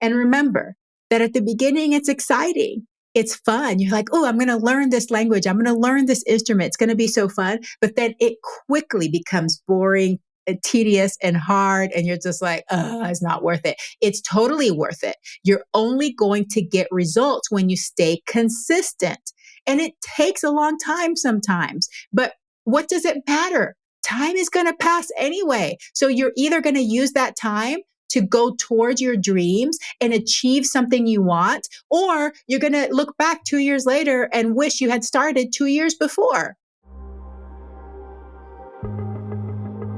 And remember that at the beginning, it's exciting. It's fun. You're like, oh, I'm going to learn this language. I'm going to learn this instrument. It's going to be so fun. But then it quickly becomes boring and tedious and hard. And you're just like, it's not worth it. It's totally worth it. You're only going to get results when you stay consistent. And it takes a long time sometimes. But what does it matter? Time is going to pass anyway. So you're either going to use that time to go towards your dreams and achieve something you want, or you're going to look back 2 years later and wish you had started 2 years before.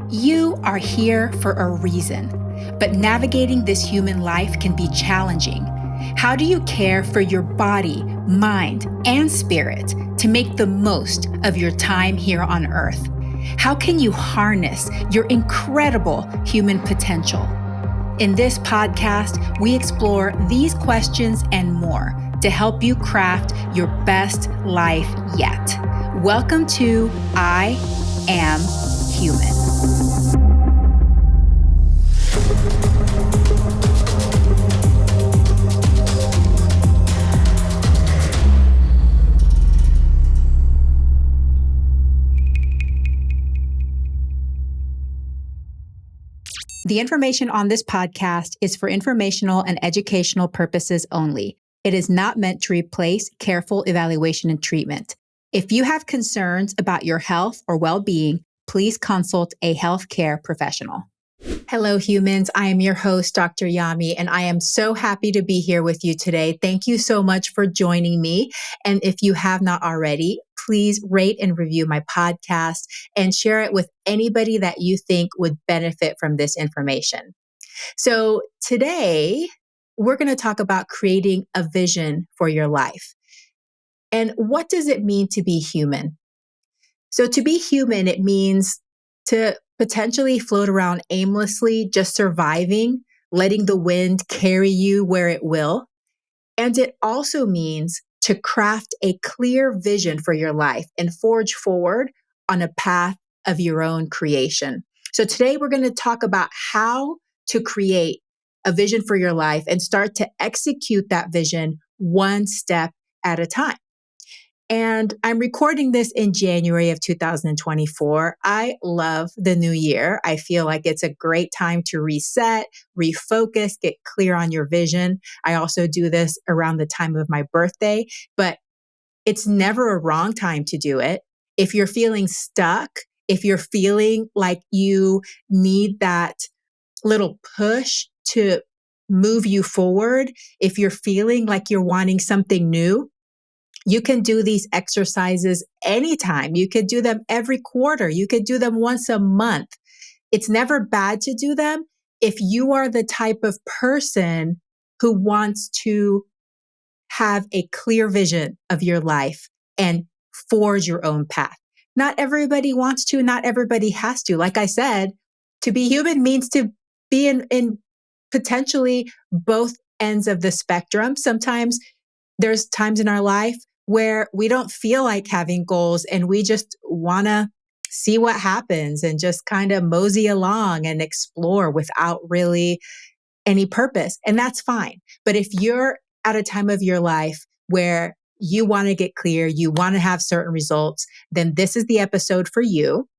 You are here for a reason, but navigating this human life can be challenging. How do you care for your body, mind, and spirit to make the most of your time here on Earth? How can you harness your incredible human potential? In this podcast, we explore these questions and more to help you craft your best life yet. Welcome to I Am Human. The information on this podcast is for informational and educational purposes only. It is not meant to replace careful evaluation and treatment. If you have concerns about your health or well-being, please consult a healthcare professional. Hello, humans. I am your host, Dr. Yami, and I am so happy to be here with you today. Thank you so much for joining me. And if you have not already, please rate and review my podcast and share it with anybody that you think would benefit from this information. So today, we're going to talk about creating a vision for your life. And what does it mean to be human? So to be human, it means to potentially float around aimlessly, just surviving, letting the wind carry you where it will. And it also means to craft a clear vision for your life and forge forward on a path of your own creation. So today we're going to talk about how to create a vision for your life and start to execute that vision one step at a time. And I'm recording this in January of 2024. I love the new year. I feel like it's a great time to reset, refocus, get clear on your vision. I also do this around the time of my birthday, but it's never a wrong time to do it. If you're feeling stuck, if you're feeling like you need that little push to move you forward, if you're feeling like you're wanting something new, you can do these exercises anytime. You could do them every quarter. You could do them once a month. It's never bad to do them if you are the type of person who wants to have a clear vision of your life and forge your own path. Not everybody wants to, not everybody has to. Like I said, to be human means to be in potentially both ends of the spectrum. Sometimes there's times in our life where we don't feel like having goals and we just want to see what happens and just kind of mosey along and explore without really any purpose. And that's fine. But if you're at a time of your life where you want to get clear, you want to have certain results, then this is the episode for you.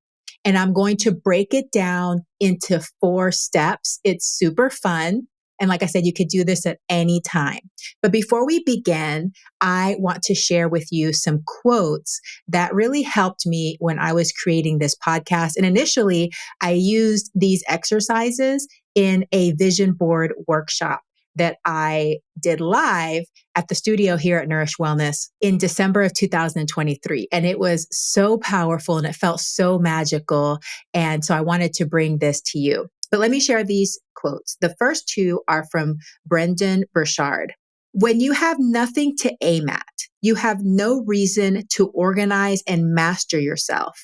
And I'm going to break it down into 4 steps. It's super fun. And like I said, you could do this at any time. But before we begin, I want to share with you some quotes that really helped me when I was creating this podcast. And initially, I used these exercises in a vision board workshop that I did live at the studio here at Nourish Wellness in December of 2023. And it was so powerful and it felt so magical. And so I wanted to bring this to you. But let me share these quotes. The first 2 are from Brendon Burchard. When you have nothing to aim at, you have no reason to organize and master yourself.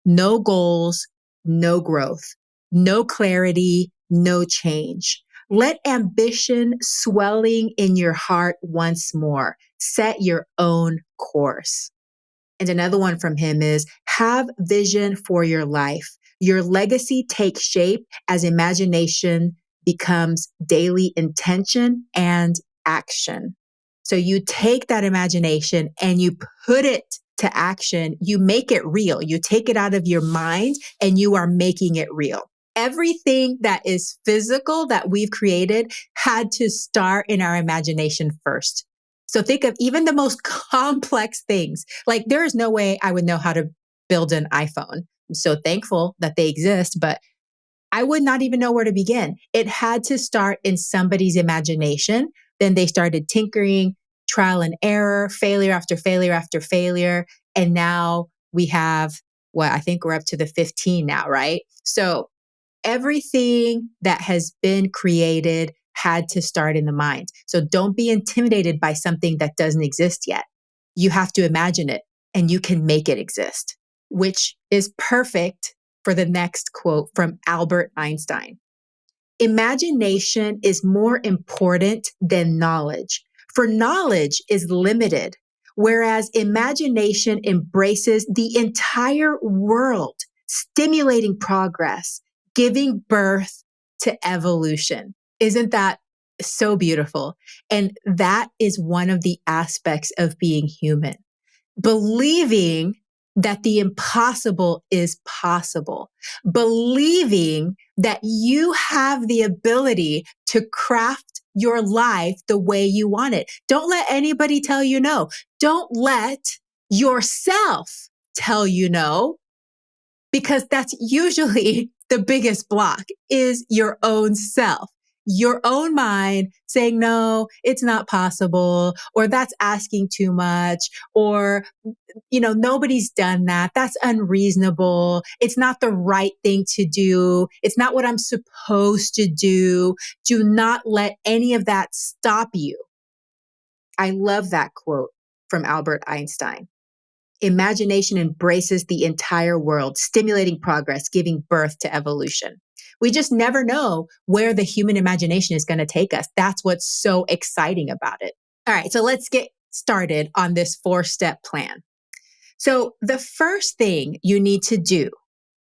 No goals, no growth, no clarity, no change. Let ambition swelling in your heart once more. Set your own course. And another one from him is, have vision for your life. Your legacy takes shape as imagination becomes daily intention and action. So you take that imagination and you put it to action. You make it real. You take it out of your mind and you are making it real. Everything that is physical that we've created had to start in our imagination first. So think of even the most complex things. Like there is no way I would know how to build an iPhone. I'm so thankful that they exist, but I would not even know where to begin. It had to start in somebody's imagination. Then they started tinkering, trial and error, failure after failure after failure. And now we have I think we're up to the 15 now, right? So everything that has been created had to start in the mind. So don't be intimidated by something that doesn't exist yet. You have to imagine it and you can make it exist, which is perfect for the next quote from Albert Einstein. Imagination is more important than knowledge, for knowledge is limited, whereas imagination embraces the entire world, stimulating progress, giving birth to evolution. Isn't that so beautiful? And that is one of the aspects of being human. Believing that the impossible is possible, believing that you have the ability to craft your life the way you want it. Don't let anybody tell you no. Don't let yourself tell you no, because that's usually the biggest block is your own self. Your own mind saying, no, it's not possible, or that's asking too much, or, nobody's done that. That's unreasonable. It's not the right thing to do. It's not what I'm supposed to do. Do not let any of that stop you. I love that quote from Albert Einstein. Imagination embraces the entire world, stimulating progress, giving birth to evolution. We just never know where the human imagination is going to take us. That's what's so exciting about it. All right, so let's get started on this 4-step plan. So the first thing you need to do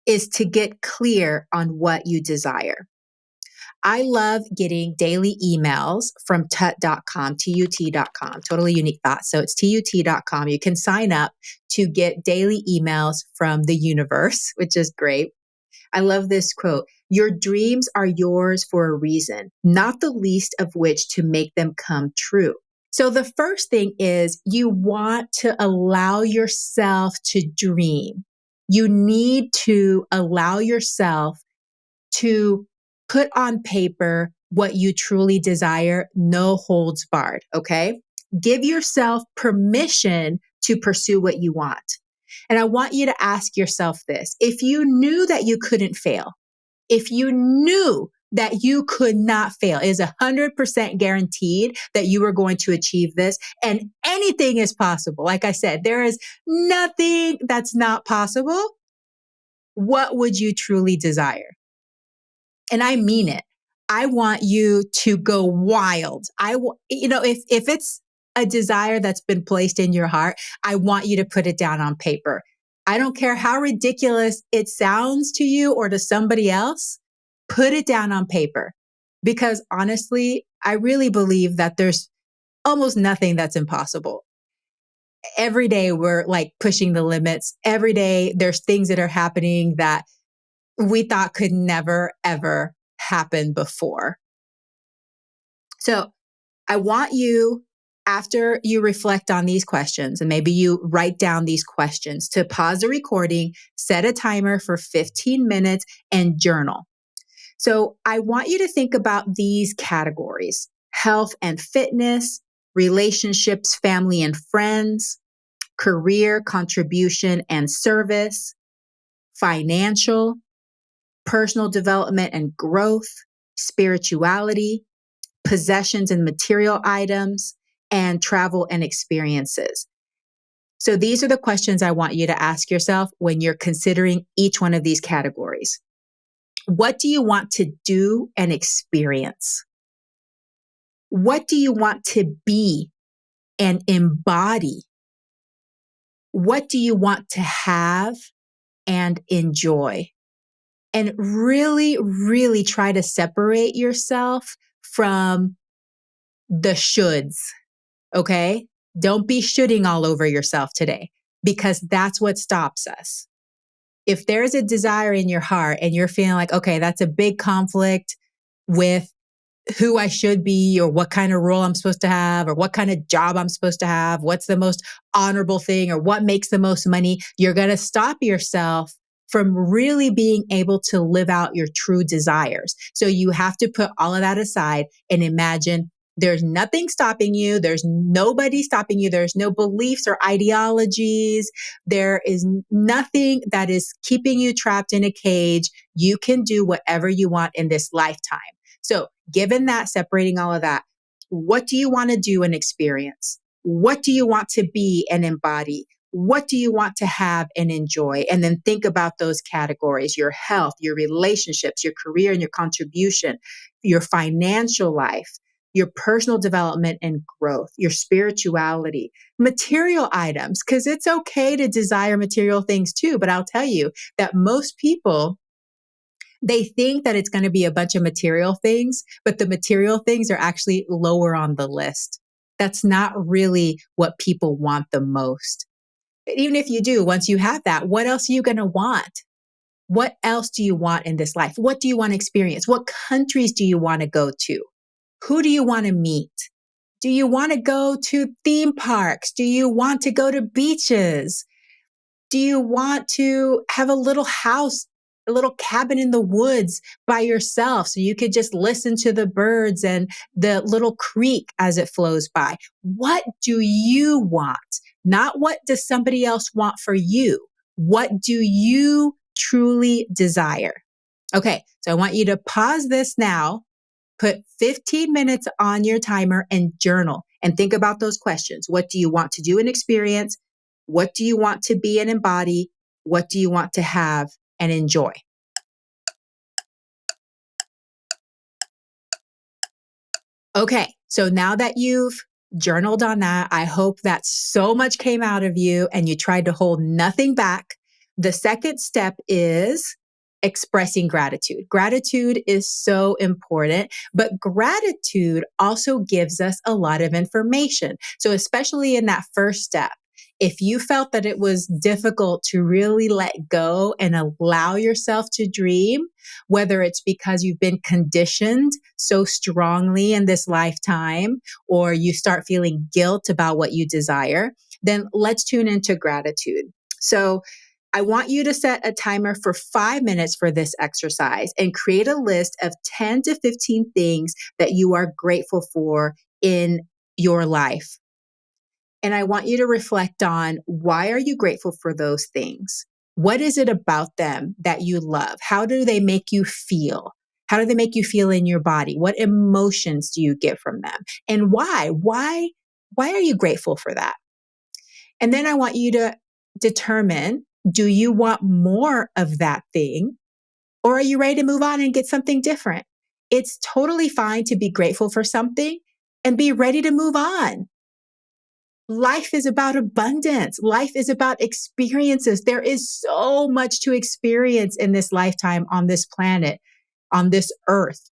is to get clear on what you desire. I love getting daily emails from tut.com, TUT.com, totally unique thoughts. So it's TUT.com. You can sign up to get daily emails from the universe, which is great. I love this quote. Your dreams are yours for a reason, not the least of which to make them come true. So the first thing is you want to allow yourself to dream. You need to allow yourself to put on paper what you truly desire, no holds barred, okay? Give yourself permission to pursue what you want. And I want you to ask yourself this. If you knew that you couldn't fail, if you knew that you could not fail, it is 100% guaranteed that you are going to achieve this, and anything is possible. Like I said, there is nothing that's not possible. What would you truly desire? And I mean it. I want you to go wild. If it's a desire that's been placed in your heart, I want you to put it down on paper. I don't care how ridiculous it sounds to you or to somebody else, put it down on paper. Because honestly, I really believe that there's almost nothing that's impossible. Every day we're like pushing the limits. Every day there's things that are happening that we thought could never, ever happen before. So I want you, after you reflect on these questions, and maybe you write down these questions, to pause the recording, set a timer for 15 minutes, and journal. So I want you to think about these categories: health and fitness, relationships, family and friends, career, contribution and service, financial, personal development and growth, spirituality, possessions and material items, and travel and experiences. So these are the questions I want you to ask yourself when you're considering each one of these categories. What do you want to do and experience? What do you want to be and embody? What do you want to have and enjoy? and really, really try to separate yourself from the shoulds. Okay. Don't be shoulding all over yourself today because that's what stops us. If there's a desire in your heart and you're feeling like, okay, that's a big conflict with who I should be or what kind of role I'm supposed to have or what kind of job I'm supposed to have, what's the most honorable thing or what makes the most money, you're going to stop yourself from really being able to live out your true desires. So you have to put all of that aside and imagine there's nothing stopping you. There's nobody stopping you. There's no beliefs or ideologies. There is nothing that is keeping you trapped in a cage. You can do whatever you want in this lifetime. So given that, separating all of that, what do you want to do and experience? What do you want to be and embody? What do you want to have and enjoy? And then think about those categories, your health, your relationships, your career and your contribution, your financial life, your personal development and growth, your spirituality, material items, because it's okay to desire material things too. But I'll tell you that most people, they think that it's going to be a bunch of material things, but the material things are actually lower on the list. That's not really what people want the most. Even if you do, once you have that, what else are you going to want? What else do you want in this life? What do you want to experience? What countries do you want to go to? Who do you want to meet? Do you want to go to theme parks? Do you want to go to beaches? Do you want to have a little house, a little cabin in the woods by yourself so you could just listen to the birds and the little creek as it flows by? What do you want? Not what does somebody else want for you? What do you truly desire? Okay, so I want you to pause this now, put 15 minutes on your timer and journal and think about those questions. What do you want to do and experience? What do you want to be and embody? What do you want to have and enjoy? Okay, so now that you've journaled on that, I hope that so much came out of you and you tried to hold nothing back. The second step is expressing gratitude. Gratitude is so important, but gratitude also gives us a lot of information. So, especially in that first step, if you felt that it was difficult to really let go and allow yourself to dream, whether it's because you've been conditioned so strongly in this lifetime, or you start feeling guilt about what you desire, then let's tune into gratitude. So I want you to set a timer for 5 minutes for this exercise and create a list of 10 to 15 things that you are grateful for in your life. And I want you to reflect on, why are you grateful for those things? What is it about them that you love? How do they make you feel? How do they make you feel in your body? What emotions do you get from them? And why? Why are you grateful for that? And then I want you to determine, do you want more of that thing? Or are you ready to move on and get something different? It's totally fine to be grateful for something and be ready to move on. Life is about abundance. Life is about experiences. There is so much to experience in this lifetime on this planet, on this earth.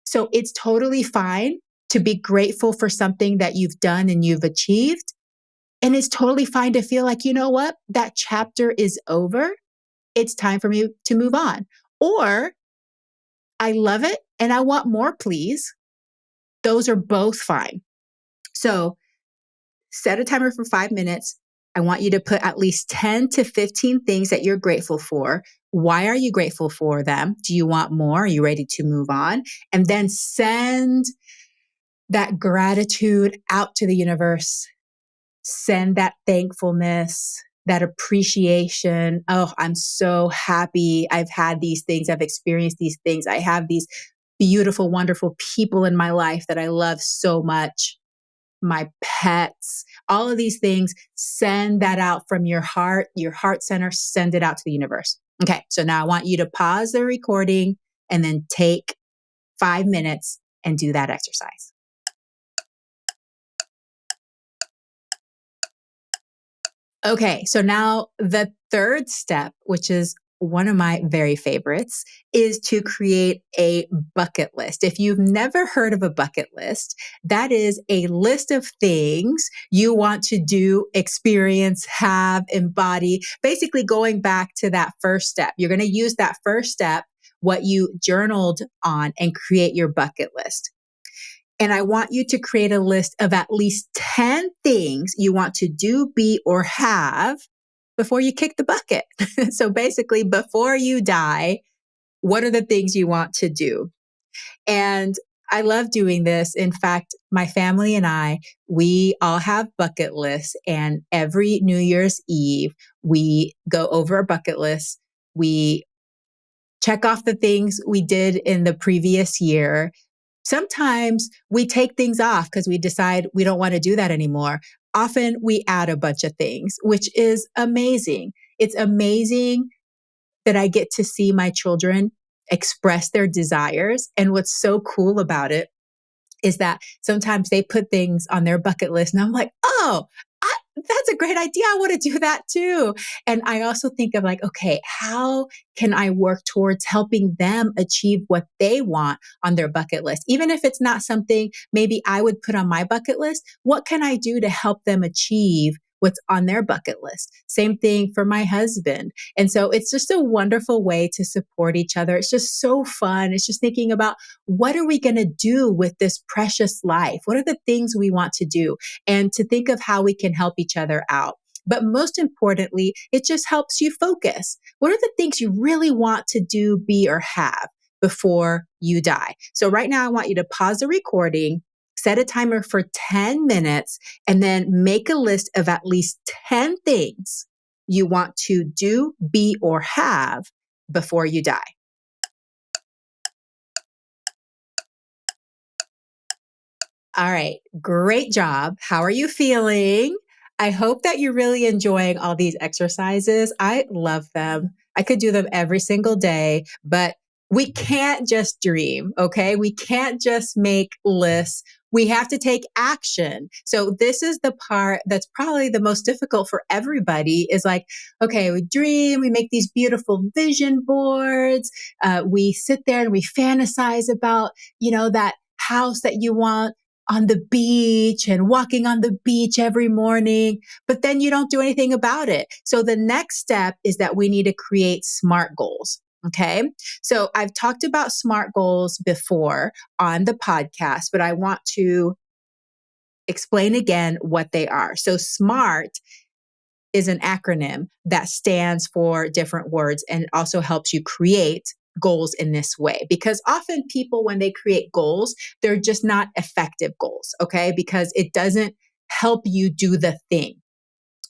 So it's totally fine to be grateful for something that you've done and you've achieved. And it's totally fine to feel like, you know what? That chapter is over. It's time for me to move on. Or I love it and I want more, please. Those are both fine. So set a timer for 5 minutes. I want you to put at least 10 to 15 things that you're grateful for. Why are you grateful for them? Do you want more? Are you ready to move on? And then send that gratitude out to the universe. Send that thankfulness, that appreciation. Oh, I'm so happy I've had these things. I've experienced these things. I have these beautiful, wonderful people in my life that I love so much. My pets, all of these things, send that out from your heart center, send it out to the universe. Okay, so now I want you to pause the recording and then take 5 minutes and do that exercise. Okay, so now the third step, which is one of my very favorites is to create a bucket list. If you've never heard of a bucket list, that is a list of things you want to do, experience, have, embody, basically going back to that first step. You're going to use that first step, what you journaled on, and create your bucket list. And I want you to create a list of at least 10 things you want to do, be, or have before you kick the bucket. So basically, before you die, what are the things you want to do? And I love doing this. In fact, my family and I, we all have bucket lists. And every New Year's Eve, we go over our bucket list. We check off the things we did in the previous year. Sometimes we take things off because we decide we don't want to do that anymore. Often we add a bunch of things, which is amazing. It's amazing that I get to see my children express their desires. And what's so cool about it is that sometimes they put things on their bucket list and I'm like, oh, that's a great idea. I want to do that too. And I also think of like, okay, how can I work towards helping them achieve what they want on their bucket list? Even if it's not something maybe I would put on my bucket list, what can I do to help them achieve what's on their bucket list? Same thing for my husband. And so it's just a wonderful way to support each other. It's just so fun. It's just thinking about what are we going to do with this precious life? What are the things we want to do? And to think of how we can help each other out. But most importantly, it just helps you focus. What are the things you really want to do, be, or have before you die? So right now, I want you to pause the recording, set a timer for 10 minutes, and then make a list of at least 10 things you want to do, be, or have before you die. All right. Great job. How are you feeling? I hope that you're really enjoying all these exercises. I love them. I could do them every single day, but we can't just dream, okay? We can't just make lists. We have to take action. So this is the part that's probably the most difficult for everybody is like, okay, we dream, we make these beautiful vision boards. We sit there and we fantasize about, that house that you want on the beach and walking on the beach every morning, but then you don't do anything about it. So the next step is that we need to create SMART goals. Okay. So I've talked about SMART goals before on the podcast, but I want to explain again what they are. So SMART is an acronym that stands for different words and also helps you create goals in this way. Because often people, when they create goals, they're just not effective goals, okay? Because it doesn't help you do the thing.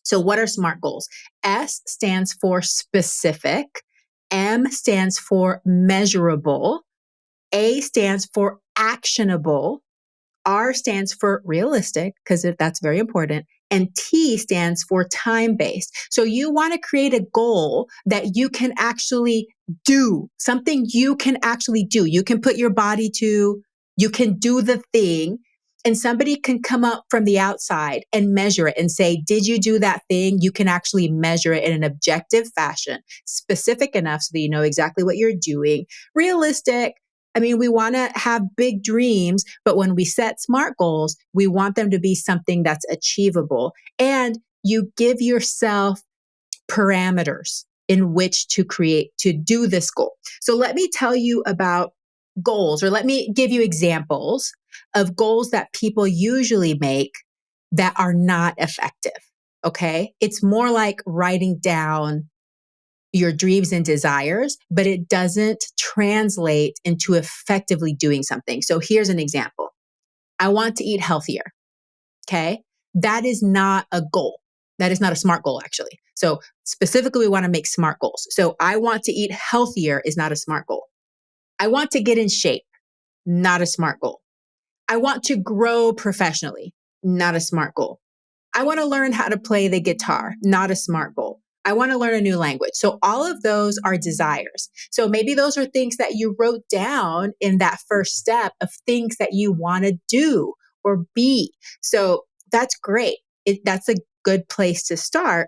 So what are SMART goals? S stands for specific. M stands for measurable. A stands for actionable. R stands for realistic, because that's very important. And T stands for time-based. So you want to create a goal that you can actually do, something you can actually do. You can put your body to, you can do the thing, and somebody can come up from the outside and measure it and say, did you do that thing? You can actually measure it in an objective fashion, specific enough so that you know exactly what you're doing, realistic. I mean, we want to have big dreams, but when we set SMART goals, we want them to be something that's achievable. And you give yourself parameters in which to do this goal. So let me tell you about goals, or let me give you examples of goals that people usually make that are not effective. Okay. It's more like writing down your dreams and desires, but it doesn't translate into effectively doing something. So here's an example. I want to eat healthier. Okay. That is not a goal. That is not a SMART goal, actually. So specifically, we want to make SMART goals. So I want to eat healthier is not a SMART goal. I want to get in shape, not a SMART goal. I want to grow professionally, not a SMART goal. I want to learn how to play the guitar, not a SMART goal. I want to learn a new language. So all of those are desires. So maybe those are things that you wrote down in that first step of things that you want to do or be. So that's great. That's a good place to start.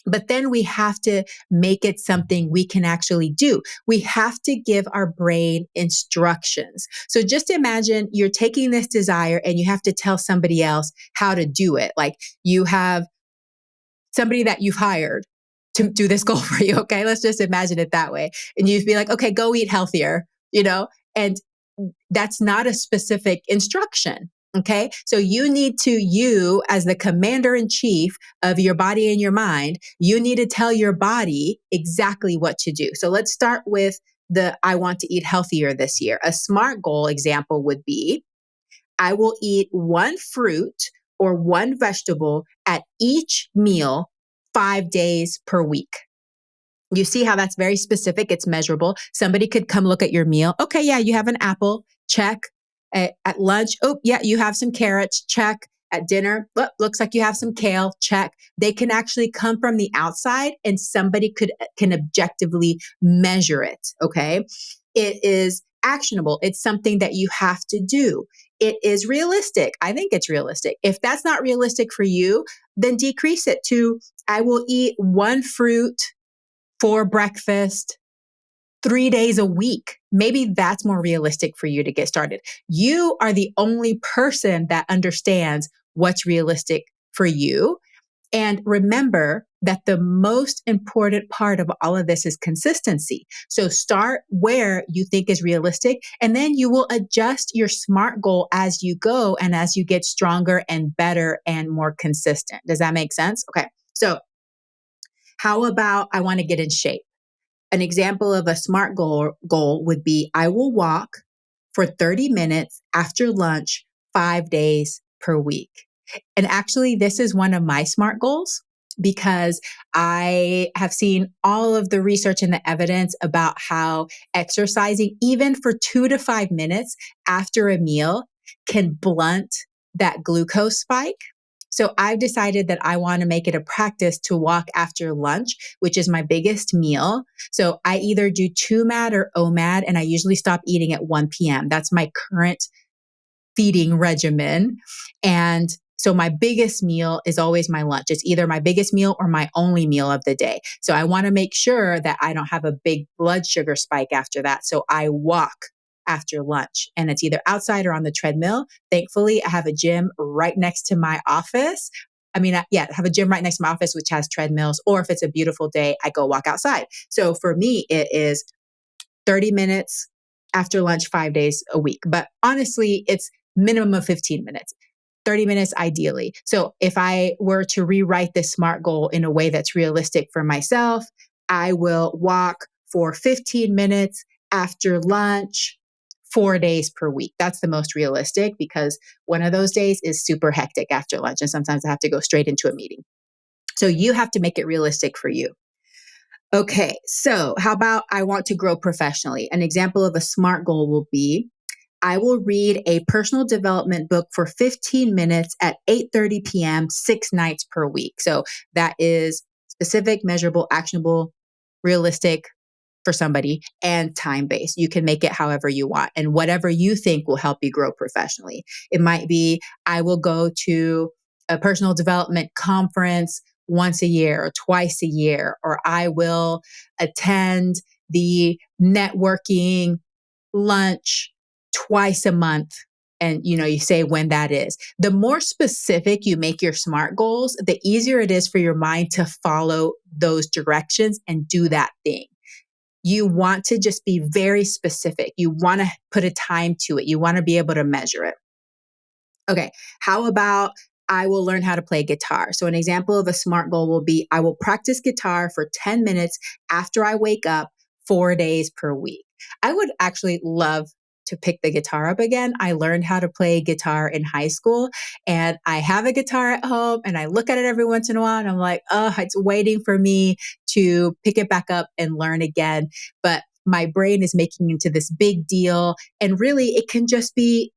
But then we have to make it something we can actually do. We have to give our brain instructions. So just imagine you're taking this desire and you have to tell somebody else how to do it. Like you have somebody that you've hired to do this goal for you. Okay. Let's just imagine it that way. And you'd be like, okay, go eat healthier, and that's not a specific instruction. Okay. So you as the commander in chief of your body and your mind, you need to tell your body exactly what to do. So let's start with I want to eat healthier this year. A SMART goal example would be, I will eat one fruit or one vegetable at each meal 5 days per week. You see how that's very specific. It's measurable. Somebody could come look at your meal. Okay, yeah, you have an apple. Check. At lunch, oh, yeah, you have some carrots. Check. At dinner, looks like you have some kale. Check. They can actually come from the outside and somebody can objectively measure it. Okay. It is actionable. It's something that you have to do. It is realistic. I think it's realistic. If that's not realistic for you, then decrease it to, I will eat one fruit for breakfast 3 days a week. Maybe that's more realistic for you to get started. You are the only person that understands what's realistic for you. And remember that the most important part of all of this is consistency. So start where you think is realistic, and then you will adjust your SMART goal as you go and as you get stronger and better and more consistent. Does that make sense? Okay. So how about I want to get in shape? An example of a SMART goal would be, I will walk for 30 minutes after lunch 5 days per week. And actually, this is one of my SMART goals because I have seen all of the research and the evidence about how exercising, even for 2 to 5 minutes after a meal, can blunt that glucose spike. So I've decided that I want to make it a practice to walk after lunch, which is my biggest meal. So I either do 2MAD or OMAD, and I usually stop eating at 1 p.m. That's my current feeding regimen. And so my biggest meal is always my lunch. It's either my biggest meal or my only meal of the day. So I want to make sure that I don't have a big blood sugar spike after that. So I walk after lunch, and it's either outside or on the treadmill. Thankfully, I have a gym right next to my office. I have a gym right next to my office, which has treadmills, or if it's a beautiful day, I go walk outside. So for me, it is 30 minutes after lunch, 5 days a week. But honestly, it's minimum of 15 minutes. 30 minutes ideally. So if I were to rewrite this SMART goal in a way that's realistic for myself, I will walk for 15 minutes after lunch, 4 days per week. That's the most realistic because one of those days is super hectic after lunch. And sometimes I have to go straight into a meeting. So you have to make it realistic for you. Okay. So how about I want to grow professionally? An example of a SMART goal will be, I will read a personal development book for 15 minutes at 8:30 p.m., 6 nights per week. So that is specific, measurable, actionable, realistic for somebody, and time-based. You can make it however you want and whatever you think will help you grow professionally. It might be, I will go to a personal development conference once a year or twice a year, or I will attend the networking lunch twice a month. And you say when that is. The more specific you make your SMART goals, the easier it is for your mind to follow those directions and do that thing. You want to just be very specific. You want to put a time to it. You want to be able to measure it. Okay. How about I will learn how to play guitar? So an example of a SMART goal will be, I will practice guitar for 10 minutes after I wake up 4 days per week. I would actually love to pick the guitar up again. I learned how to play guitar in high school, and I have a guitar at home, and I look at it every once in a while and I'm like, oh, it's waiting for me to pick it back up and learn again. But my brain is making into this big deal. And really, it can just be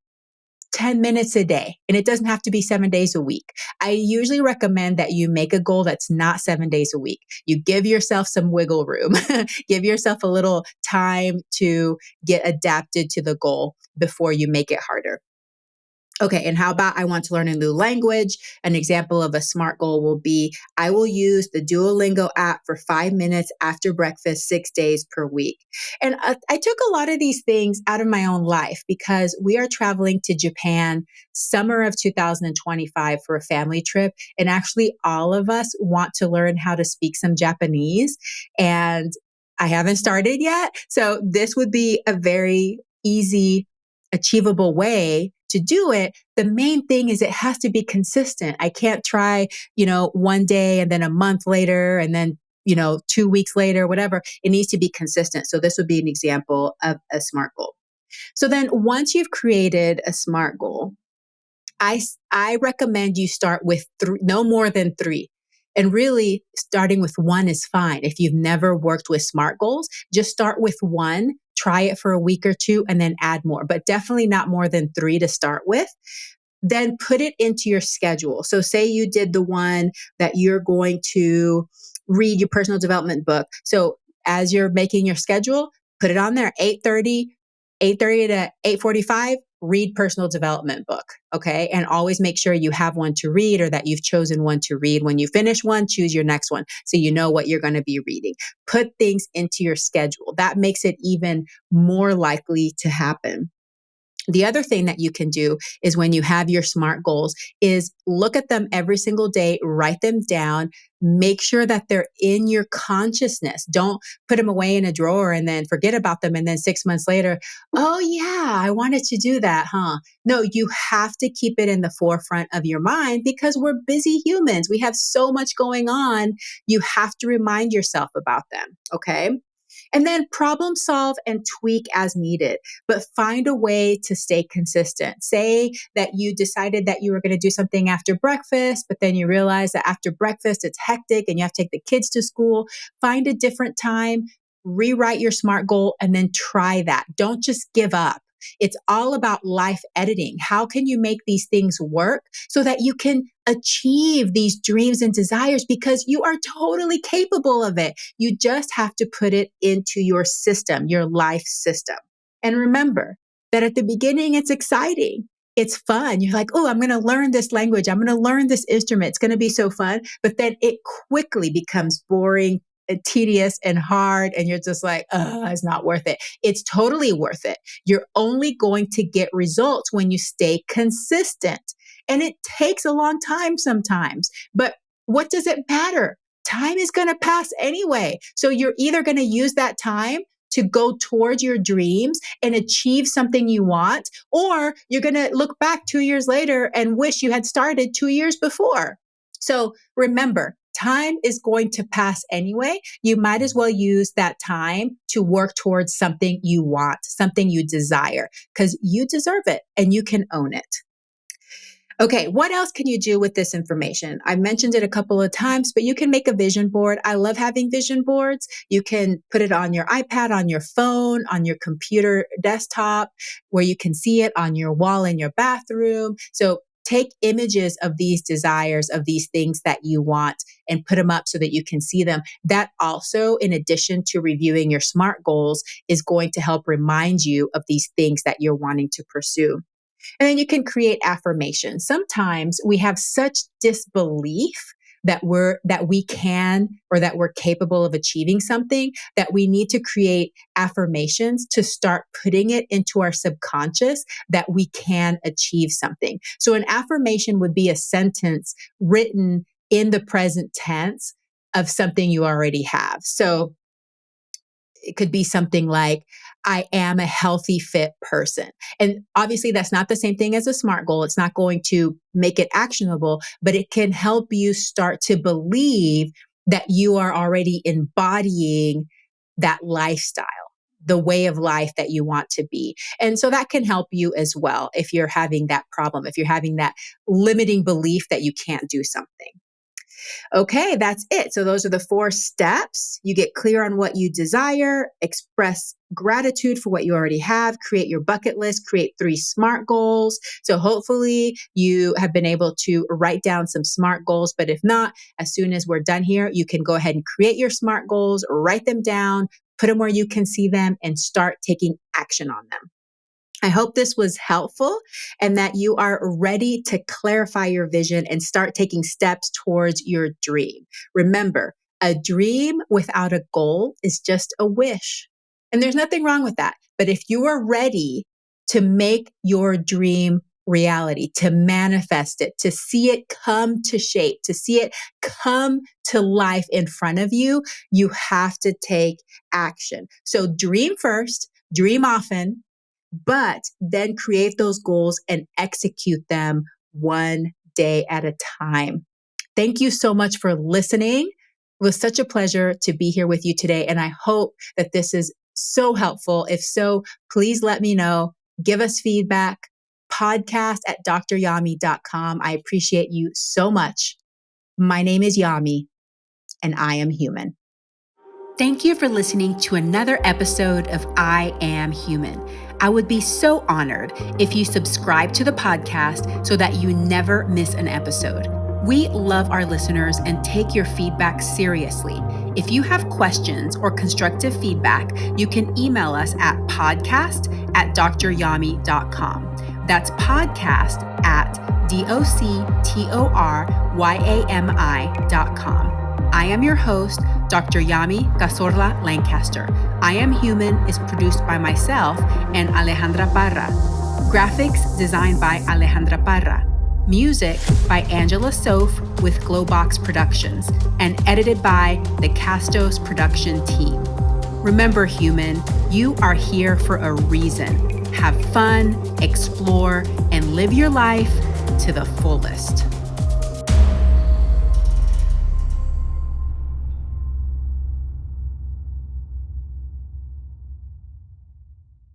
10 minutes a day, and it doesn't have to be 7 days a week. I usually recommend that you make a goal that's not 7 days a week. You give yourself some wiggle room, give yourself a little time to get adapted to the goal before you make it harder. Okay, and how about I want to learn a new language? An example of a SMART goal will be I will use the Duolingo app for 5 minutes after breakfast 6 days per week. And I took a lot of these things out of my own life because we are traveling to Japan summer of 2025 for a family trip. And actually, all of us want to learn how to speak some Japanese. And I haven't started yet. So this would be a very easy, achievable way to do it. The main thing is it has to be consistent. I can't try, one day and then a month later and then, 2 weeks later, whatever. It needs to be consistent. So this would be an example of a SMART goal. So then once you've created a SMART goal, I recommend you start with no more than three. And really, starting with one is fine. If you've never worked with SMART goals, just start with one, try it for a week or two, and then add more, but definitely not more than three to start with. Then put it into your schedule. So say you did the one that you're going to read your personal development book. So as you're making your schedule, put it on there, 8:30 to 8:45, read personal development book. Okay. And always make sure you have one to read or that you've chosen one to read. When you finish one, choose your next one so you know what you're going to be reading. Put things into your schedule. That makes it even more likely to happen. The other thing that you can do is when you have your SMART goals is look at them every single day, write them down, make sure that they're in your consciousness. Don't put them away in a drawer and then forget about them. And then 6 months later, oh yeah, I wanted to do that, huh? No, you have to keep it in the forefront of your mind because we're busy humans. We have so much going on. You have to remind yourself about them. Okay. And then problem solve and tweak as needed, but find a way to stay consistent. Say that you decided that you were going to do something after breakfast, but then you realize that after breakfast it's hectic and you have to take the kids to school. Find a different time, rewrite your SMART goal, and then try that. Don't just give up. It's all about life editing. How can you make these things work so that you can achieve these dreams and desires because you are totally capable of it? You just have to put it into your system, your life system. And remember that at the beginning, it's exciting. It's fun. You're like, oh, I'm going to learn this language. I'm going to learn this instrument. It's going to be so fun. But then it quickly becomes boring and tedious and hard. And you're just like, oh, it's not worth it. It's totally worth it. You're only going to get results when you stay consistent. And it takes a long time sometimes. But what does it matter? Time is going to pass anyway. So you're either going to use that time to go towards your dreams and achieve something you want, or you're going to look back 2 years later and wish you had started 2 years before. So remember, time is going to pass anyway. You might as well use that time to work towards something you want, something you desire, because you deserve it and you can own it. Okay, what else can you do with this information? I mentioned it a couple of times, but you can make a vision board. I love having vision boards. You can put it on your iPad, on your phone, on your computer desktop, where you can see it on your wall in your bathroom. So take images of these desires, of these things that you want, and put them up so that you can see them. That also, in addition to reviewing your SMART goals, is going to help remind you of these things that you're wanting to pursue. And then you can create affirmations. Sometimes we have such disbelief that we can or that we're capable of achieving something that we need to create affirmations to start putting it into our subconscious that we can achieve something. So an affirmation would be a sentence written in the present tense of something you already have. So it could be something like, I am a healthy, fit person. And obviously, that's not the same thing as a SMART goal. It's not going to make it actionable, but it can help you start to believe that you are already embodying that lifestyle, the way of life that you want to be. And so that can help you as well if you're having that problem, if you're having that limiting belief that you can't do something. Okay, that's it. So those are the 4 steps. You get clear on what you desire, express gratitude for what you already have, create your bucket list, create 3 SMART goals. So hopefully you have been able to write down some SMART goals. But if not, as soon as we're done here, you can go ahead and create your SMART goals, write them down, put them where you can see them, and start taking action on them. I hope this was helpful and that you are ready to clarify your vision and start taking steps towards your dream. Remember, a dream without a goal is just a wish. And there's nothing wrong with that. But if you are ready to make your dream reality, to manifest it, to see it come to shape, to see it come to life in front of you, you have to take action. So dream first, dream often, but then create those goals and execute them one day at a time. Thank you so much for listening. It was such a pleasure to be here with you today. And I hope that this is so helpful. If so, please let me know. Give us feedback. podcast@dryami.com. I appreciate you so much. My name is Yami, and I am human. Thank you for listening to another episode of I Am Human. I would be so honored if you subscribe to the podcast so that you never miss an episode. We love our listeners and take your feedback seriously. If you have questions or constructive feedback, you can email us at podcast@dryami.com. That's podcast@doctoryami.com. I am your host, Dr. Yami Cazorla-Lancaster. I Am Human is produced by myself and Alejandra Parra. Graphics designed by Alejandra Parra. Music by Angela Soph with Glowbox Productions and edited by the Castos production team. Remember, human, you are here for a reason. Have fun, explore, and live your life to the fullest.